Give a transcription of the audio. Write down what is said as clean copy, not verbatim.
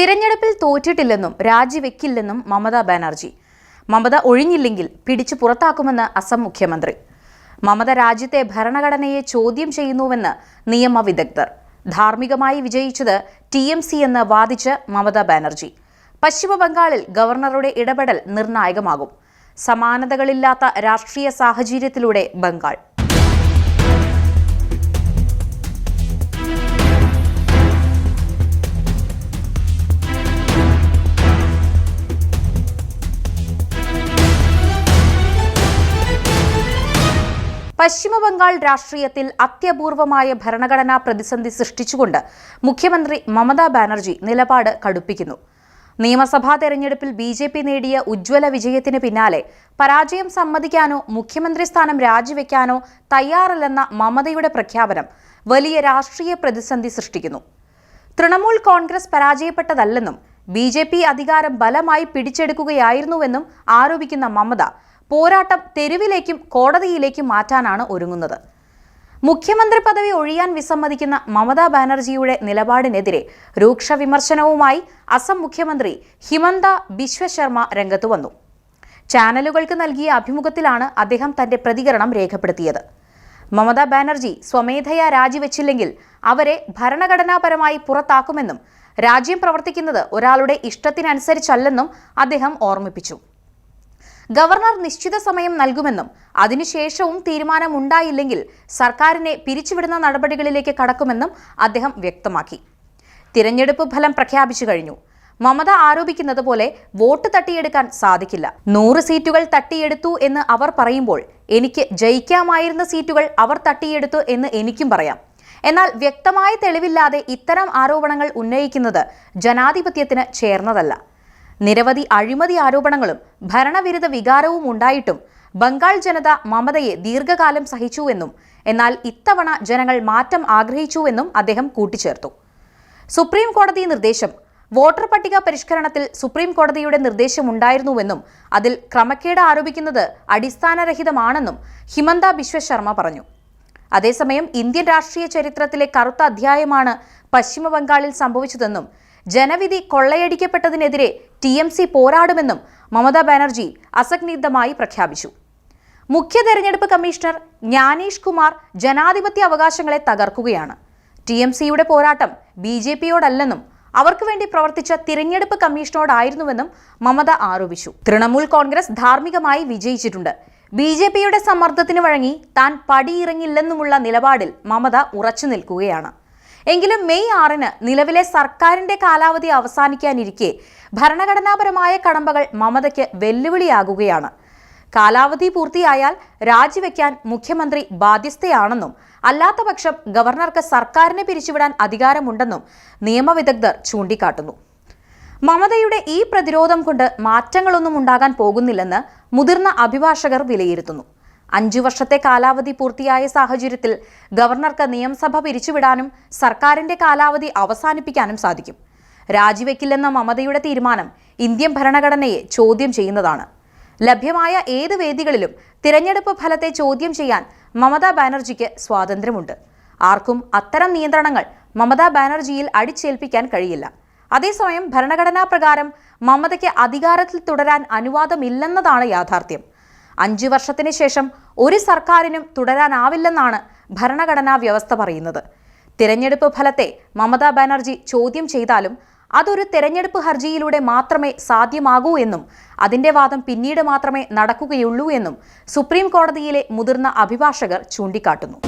തിരഞ്ഞെടുപ്പിൽ തോറ്റിട്ടില്ലെന്നും രാജിവെക്കില്ലെന്നും മമതാ ബാനർജി. മമത ഒഴിഞ്ഞില്ലെങ്കിൽ പിടിച്ചു പുറത്താക്കുമെന്ന് അസം മുഖ്യമന്ത്രി. മമത രാജ്യത്തെ ഭരണഘടനയെ ചോദ്യം ചെയ്യുന്നുവെന്ന് നിയമവിദഗ്ധർ. ധാർമ്മികമായി വിജയിച്ചത് TMC എന്ന് വാദിച്ച് മമതാ ബാനർജി. പശ്ചിമബംഗാളിൽ ഗവർണറുടെ ഇടപെടൽ നിർണായകമാകും. സമാനതകളില്ലാത്ത രാഷ്ട്രീയ സാഹചര്യത്തിലൂടെ ബംഗാൾ. പശ്ചിമബംഗാൾ രാഷ്ട്രീയത്തിൽ അത്യപൂർവമായ ഭരണഘടനാ പ്രതിസന്ധി സൃഷ്ടിച്ചുകൊണ്ട് മുഖ്യമന്ത്രി മമതാ ബാനർജി നിലപാട് കടുപ്പിക്കുന്നു. നിയമസഭാ തെരഞ്ഞെടുപ്പിൽ BJP നേടിയ ഉജ്ജ്വല വിജയത്തിന് പിന്നാലെ പരാജയം സമ്മതിക്കാനോ മുഖ്യമന്ത്രി സ്ഥാനം രാജിവെക്കാനോ തയ്യാറല്ലെന്ന മമതയുടെ പ്രഖ്യാപനം വലിയ രാഷ്ട്രീയ പ്രതിസന്ധി സൃഷ്ടിക്കുന്നു. തൃണമൂൽ കോൺഗ്രസ് പരാജയപ്പെട്ടതല്ലെന്നും BJP അധികാരം ബലമായി പിടിച്ചെടുക്കുകയായിരുന്നുവെന്നും ആരോപിക്കുന്ന മമത പോരാട്ടം തെരുവിലേക്കും കോടതിയിലേക്കും മാറ്റാനാണ് ഒരുങ്ങുന്നത്. മുഖ്യമന്ത്രി പദവി ഒഴിയാൻ വിസമ്മതിക്കുന്ന മമതാ ബാനർജിയുടെ നിലപാടിനെതിരെ രൂക്ഷ വിമർശനവുമായി അസം മുഖ്യമന്ത്രി ഹിമന്ത ബിശ്വ ശർമ്മ രംഗത്തു വന്നു. ചാനലുകൾക്ക് നൽകിയ അഭിമുഖത്തിലാണ് അദ്ദേഹം തന്റെ പ്രതികരണം രേഖപ്പെടുത്തിയത്. മമതാ ബാനർജി സ്വമേധയാ രാജിവെച്ചില്ലെങ്കിൽ അവരെ ഭരണഘടനാപരമായി പുറത്താക്കുമെന്നും രാജ്യം പ്രവർത്തിക്കുന്നത് ഒരാളുടെ ഇഷ്ടത്തിനനുസരിച്ചല്ലെന്നും അദ്ദേഹം ഓർമ്മിപ്പിച്ചു. ഗവർണർ നിശ്ചിത സമയം നൽകുമെന്നും അതിനുശേഷവും തീരുമാനമുണ്ടായില്ലെങ്കിൽ സർക്കാരിനെ പിരിച്ചുവിടുന്ന നടപടികളിലേക്ക് കടക്കുമെന്നും അദ്ദേഹം വ്യക്തമാക്കി. തിരഞ്ഞെടുപ്പ് ഫലം പ്രഖ്യാപിച്ചു കഴിഞ്ഞു. മമത ആരോപിക്കുന്നത് പോലെ വോട്ട് തട്ടിയെടുക്കാൻ സാധിക്കില്ല. 100 സീറ്റുകൾ തട്ടിയെടുത്തു എന്ന് അവർ പറയുമ്പോൾ എനിക്ക് ജയിക്കാമായിരുന്ന സീറ്റുകൾ അവർ തട്ടിയെടുത്തു എന്ന് എനിക്കും പറയാം. എന്നാൽ വ്യക്തമായ തെളിവില്ലാതെ ഇത്തരം ആരോപണങ്ങൾ ഉന്നയിക്കുന്നത് ജനാധിപത്യത്തിന് ചേർന്നതല്ല. നിരവധി അഴിമതി ആരോപണങ്ങളും ഭരണവിരുദ്ധ വികാരവും ഉണ്ടായിട്ടും ബംഗാൾ ജനത മമതയെ ദീർഘകാലം സഹിച്ചുവെന്നും എന്നാൽ ഇത്തവണ ജനങ്ങൾ മാറ്റം ആഗ്രഹിച്ചുവെന്നും അദ്ദേഹം കൂട്ടിച്ചേർത്തു. സുപ്രീം കോടതി നിർദ്ദേശം. വോട്ടർ പട്ടിക പരിഷ്കരണത്തിൽ സുപ്രീം കോടതിയുടെ നിർദ്ദേശമുണ്ടായിരുന്നുവെന്നും അതിൽ ക്രമക്കേട് ആരോപിക്കുന്നത് അടിസ്ഥാനരഹിതമാണെന്നും ഹിമന്ത ബിശ്വ ശർമ്മ പറഞ്ഞു. അതേസമയം ഇന്ത്യൻ രാഷ്ട്രീയ ചരിത്രത്തിലെ കറുത്ത അധ്യായമാണ് പശ്ചിമബംഗാളിൽ സംഭവിച്ചതെന്നും ജനവിധി കൊള്ളയടിക്കപ്പെട്ടതിനെതിരെ TMC പോരാടുമെന്നും മമതാ ബാനർജി അസന്നിഗ്ധമായി പ്രഖ്യാപിച്ചു. മുഖ്യ തെരഞ്ഞെടുപ്പ് കമ്മീഷണർ ജ്ഞാനേഷ് കുമാർ ജനാധിപത്യ അവകാശങ്ങളെ തകർക്കുകയാണ്. TMCയുടെ പോരാട്ടം BJPയോടല്ലെന്നും അവർക്ക് വേണ്ടി പ്രവർത്തിച്ച തിരഞ്ഞെടുപ്പ് കമ്മീഷനോടായിരുന്നുവെന്നും മമത ആരോപിച്ചു. തൃണമൂൽ കോൺഗ്രസ് ധാർമ്മികമായി വിജയിച്ചിട്ടുണ്ട്. BJPയുടെ സമ്മർദ്ദത്തിന് വഴങ്ങി താൻ പടിയിറങ്ങില്ലെന്നുമുള്ള നിലപാടിൽ മമത ഉറച്ചു നിൽക്കുകയാണ്. എങ്കിലും മെയ് 6-ന് നിലവിലെ സർക്കാരിന്റെ കാലാവധി അവസാനിക്കാനിരിക്കെ ഭരണഘടനാപരമായ കടമ്പകൾ മമതയ്ക്ക് വെല്ലുവിളിയാകുകയാണ്. കാലാവധി പൂർത്തിയായാൽ രാജിവെക്കാൻ മുഖ്യമന്ത്രി ബാധ്യസ്ഥയാണെന്നും അല്ലാത്തപക്ഷം ഗവർണർക്ക് സർക്കാരിനെ പിരിച്ചുവിടാൻ അധികാരമുണ്ടെന്നും നിയമവിദഗ്ധർ ചൂണ്ടിക്കാട്ടുന്നു. മമതയുടെ ഈ പ്രതിരോധം കൊണ്ട് മാറ്റങ്ങളൊന്നും ഉണ്ടാകാൻ പോകുന്നില്ലെന്ന് മുതിർന്ന അഭിഭാഷകർ വിലയിരുത്തുന്നു. 5 വർഷത്തെ കാലാവധി പൂർത്തിയായ സാഹചര്യത്തിൽ ഗവർണർക്ക് നിയമസഭ പിരിച്ചുവിടാനും സർക്കാരിന്റെ കാലാവധി അവസാനിപ്പിക്കാനും സാധിക്കും. രാജിവെക്കില്ലെന്ന മമതയുടെ തീരുമാനം ഇന്ത്യൻ ഭരണഘടനയെ ചോദ്യം ചെയ്യുന്നതാണ്. ലഭ്യമായ ഏത് വേദികളിലും തിരഞ്ഞെടുപ്പ് ഫലത്തെ ചോദ്യം ചെയ്യാൻ മമതാ ബാനർജിക്ക് സ്വാതന്ത്ര്യമുണ്ട്. ആർക്കും അത്തരം നിയന്ത്രണങ്ങൾ മമതാ ബാനർജിയിൽ അടിച്ചേൽപ്പിക്കാൻ കഴിയില്ല. അതേസമയം ഭരണഘടനാ പ്രകാരം മമതയ്ക്ക് അധികാരത്തിൽ തുടരാൻ അനുവാദമില്ലെന്നതാണ് യാഥാർത്ഥ്യം. 5 വർഷത്തിന് ശേഷം ഒരു സർക്കാരിനും തുടരാനാവില്ലെന്നാണ് ഭരണഘടനാ വ്യവസ്ഥ പറയുന്നത്. തിരഞ്ഞെടുപ്പ് ഫലത്തെ മമതാ ബാനർജി ചോദ്യം ചെയ്താലും അതൊരു തെരഞ്ഞെടുപ്പ് ഹർജിയിലൂടെ മാത്രമേ സാധ്യമാകൂ എന്നും അതിന്റെ വാദം പിന്നീട് മാത്രമേ നടക്കുകയുള്ളൂ എന്നും സുപ്രീം കോടതിയിലെ മുതിർന്ന അഭിഭാഷകർ ചൂണ്ടിക്കാട്ടുന്നു.